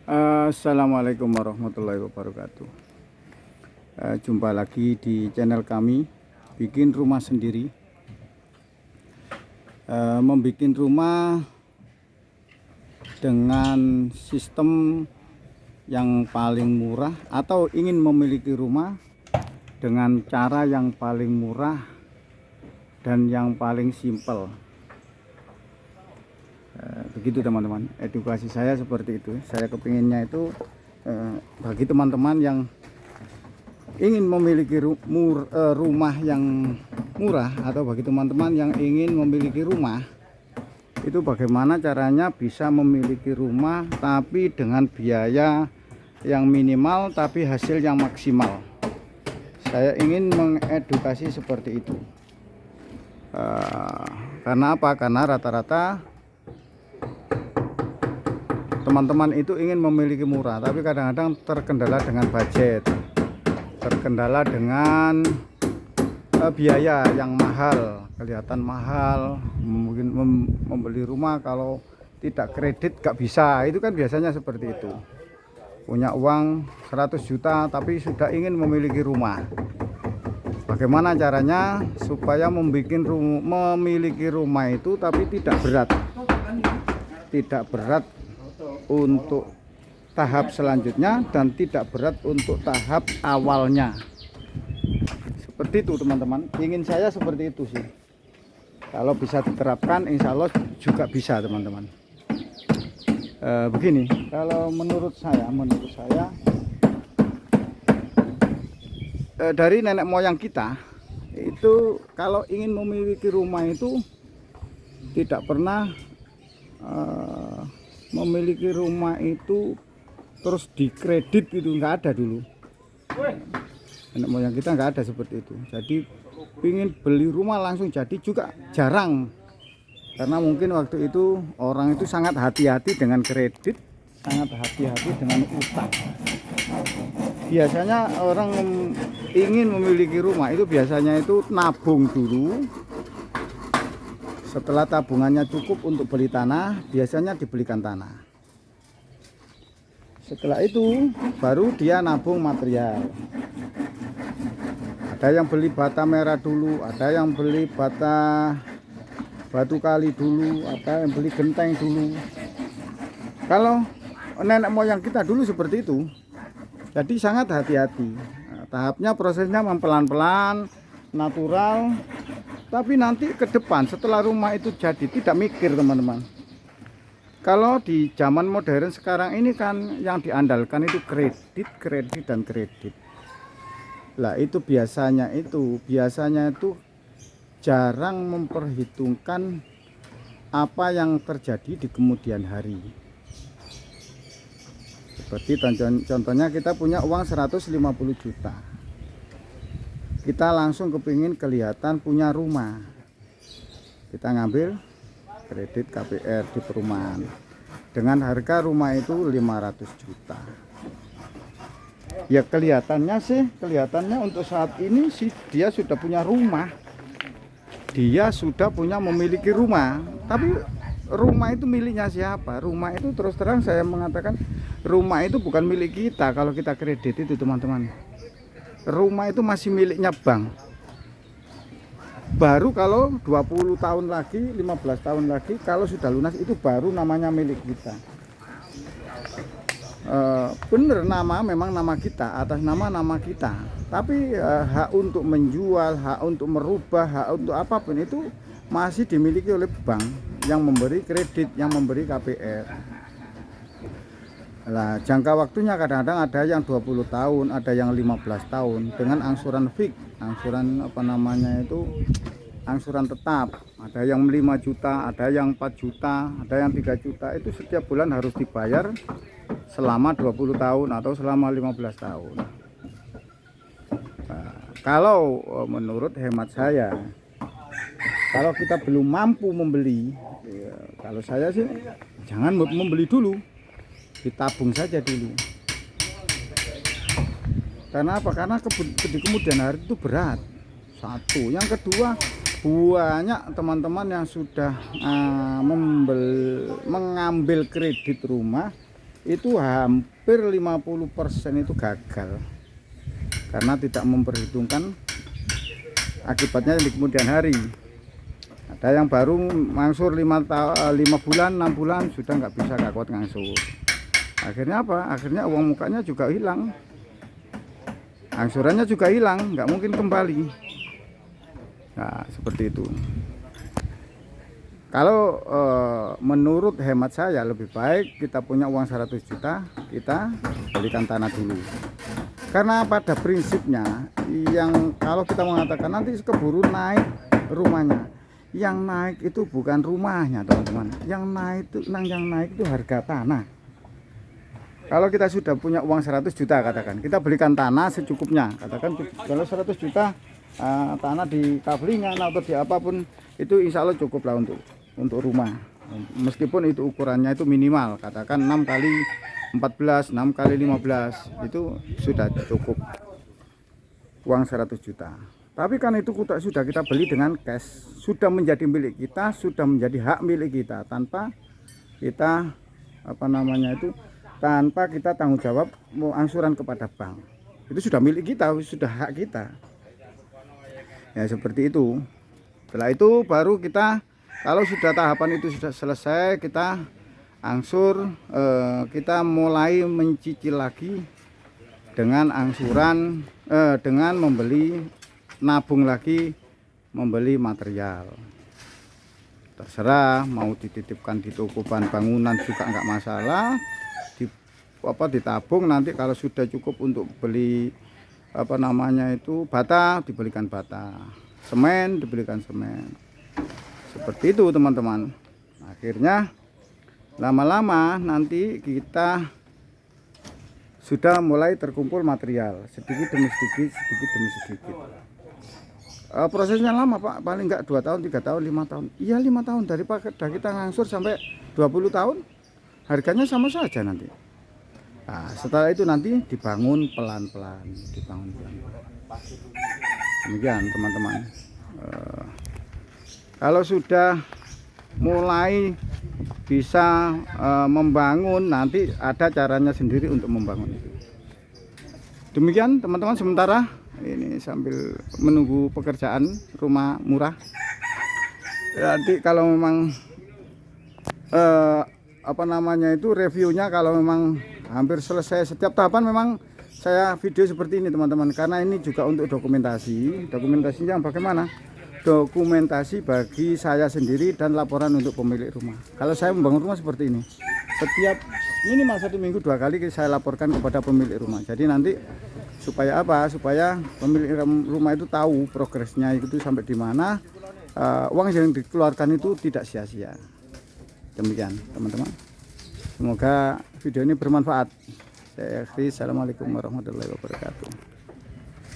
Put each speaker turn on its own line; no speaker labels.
Assalamualaikum warahmatullahi wabarakatuh. Jumpa lagi di channel kami, bikin rumah sendiri. Membikin rumah dengan sistem yang paling murah, atau ingin memiliki rumah dengan cara yang paling murah dan yang paling simpel. Begitu teman-teman, edukasi saya seperti itu. Saya kepinginnya itu bagi teman-teman yang ingin memiliki rumah yang murah, atau bagi teman-teman yang ingin memiliki rumah, itu bagaimana caranya bisa memiliki rumah tapi dengan biaya yang minimal tapi hasil yang maksimal. Saya ingin mengedukasi seperti itu. Karena apa? Karena rata-rata teman-teman itu ingin memiliki murah, tapi kadang-kadang terkendala dengan budget, terkendala dengan biaya yang mahal, kelihatan mahal. Mungkin membeli rumah kalau tidak kredit gak bisa, itu kan biasanya seperti itu. Punya uang 100 juta tapi sudah ingin memiliki rumah. Bagaimana caranya supaya memiliki rumah itu tapi tidak berat, tidak berat untuk tahap selanjutnya dan tidak berat untuk tahap awalnya. Seperti itu teman-teman, ingin saya seperti itu sih. Kalau bisa diterapkan insya Allah juga bisa teman-teman. Begini, kalau menurut saya dari nenek moyang kita itu, kalau ingin memiliki rumah itu tidak pernah memiliki rumah itu terus dikredit, itu nggak ada dulu. Nenek moyang kita nggak ada seperti itu. Jadi ingin beli rumah langsung jadi juga jarang, karena mungkin waktu itu orang itu sangat hati-hati dengan kredit, sangat hati-hati dengan utang. Biasanya orang ingin memiliki rumah itu biasanya itu nabung dulu. Setelah tabungannya cukup untuk beli tanah, biasanya dibelikan tanah. Setelah itu baru dia nabung material. Ada yang beli bata merah dulu, ada yang beli batu kali dulu, ada yang beli genteng dulu. Kalau nenek moyang kita dulu seperti itu, jadi sangat hati-hati. Tahapnya, prosesnya pelan-pelan, natural. Tapi nanti ke depan setelah rumah itu jadi tidak mikir teman-teman. Kalau di zaman modern sekarang ini kan yang diandalkan itu kredit dan kredit. Lah itu biasanya itu jarang memperhitungkan apa yang terjadi di kemudian hari. Seperti contohnya kita punya uang 150 juta. Kita langsung kepingin kelihatan punya rumah, kita ngambil kredit KPR di perumahan dengan harga rumah itu 500 juta. Ya kelihatannya untuk saat ini sih dia sudah punya rumah, dia sudah memiliki rumah. Tapi rumah itu miliknya siapa? Rumah itu terus terang saya mengatakan, rumah itu bukan milik kita kalau kita kredit itu teman-teman. Rumah itu masih miliknya bank. Baru kalau 20 tahun lagi, 15 tahun lagi, kalau sudah lunas itu baru namanya milik kita. Bener, memang nama kita, atas nama kita. Tapi hak untuk menjual, hak untuk merubah, hak untuk apapun itu masih dimiliki oleh bank yang memberi kredit, yang memberi KPR. Nah, jangka waktunya kadang-kadang ada yang 20 tahun, ada yang 15 tahun dengan angsuran fix, angsuran angsuran tetap. Ada yang 5 juta, ada yang 4 juta, ada yang 3 juta. Itu setiap bulan harus dibayar selama 20 tahun atau selama 15 tahun. Nah, kalau menurut hemat saya, kalau kita belum mampu membeli, ya, kalau saya sih jangan membeli dulu, ditabung saja dulu. Karena apa? Karena di kemudian hari itu berat. Satu, yang kedua, banyak teman-teman yang sudah mengambil kredit rumah itu hampir 50% itu gagal karena tidak memperhitungkan akibatnya di kemudian hari. Ada yang baru ngangsur 5 bulan 6 bulan sudah nggak kuat ngangsur. Akhirnya apa? Akhirnya uang mukanya juga hilang, angsurannya juga hilang, nggak mungkin kembali. Nah seperti itu. Kalau menurut hemat saya lebih baik kita punya uang 100 juta, kita belikan tanah dulu. Karena pada prinsipnya yang kalau kita mengatakan nanti keburu naik rumahnya, yang naik itu bukan rumahnya teman-teman, yang naik itu harga tanah. Kalau kita sudah punya uang 100 juta, katakan kita belikan tanah secukupnya, katakan kalau 100 juta tanah di Kavlingan atau di apapun itu insya Allah cukup lah untuk rumah, meskipun itu ukurannya itu minimal, katakan 6 kali 14, 6 kali 15 itu sudah cukup uang 100 juta. Tapi kan itu sudah kita beli dengan cash, sudah menjadi milik kita, sudah menjadi hak milik kita tanpa kita tanpa kita tanggung jawab mau angsuran kepada bank. Itu sudah milik kita, sudah hak kita. Ya seperti itu. Setelah itu baru kita, kalau sudah tahapan itu sudah selesai, kita angsur, kita mulai mencicil lagi dengan angsuran, dengan nabung lagi membeli material. Terserah mau dititipkan di toko bahan bangunan juga nggak masalah, ditabung nanti kalau sudah cukup untuk beli bata, dibelikan bata, semen dibelikan semen. Seperti itu teman-teman. Akhirnya lama-lama nanti kita sudah mulai terkumpul material sedikit demi sedikit. Prosesnya lama Pak, paling enggak 2 tahun, 3 tahun, 5 tahun. Iya 5 tahun, daripada kita ngangsur sampai 20 tahun harganya sama saja nanti. Nah, setelah itu nanti dibangun pelan-pelan. Demikian teman-teman. Kalau sudah mulai bisa membangun, nanti ada caranya sendiri untuk membangun itu. Demikian teman-teman, sementara ini sambil menunggu pekerjaan rumah murah. Nanti kalau memang reviewnya kalau memang hampir selesai setiap tahapan, memang saya video seperti ini teman-teman, karena ini juga untuk dokumentasinya bagaimana, dokumentasi bagi saya sendiri dan laporan untuk pemilik rumah. Kalau saya membangun rumah seperti ini, setiap minimal 1 minggu 2 kali saya laporkan kepada pemilik rumah. Jadi nanti supaya apa? Supaya pemilik rumah itu tahu progresnya itu sampai di mana, uang yang dikeluarkan itu tidak sia-sia. Demikian teman-teman. Semoga video ini bermanfaat. Saya akhiri. Assalamualaikum warahmatullahi wabarakatuh.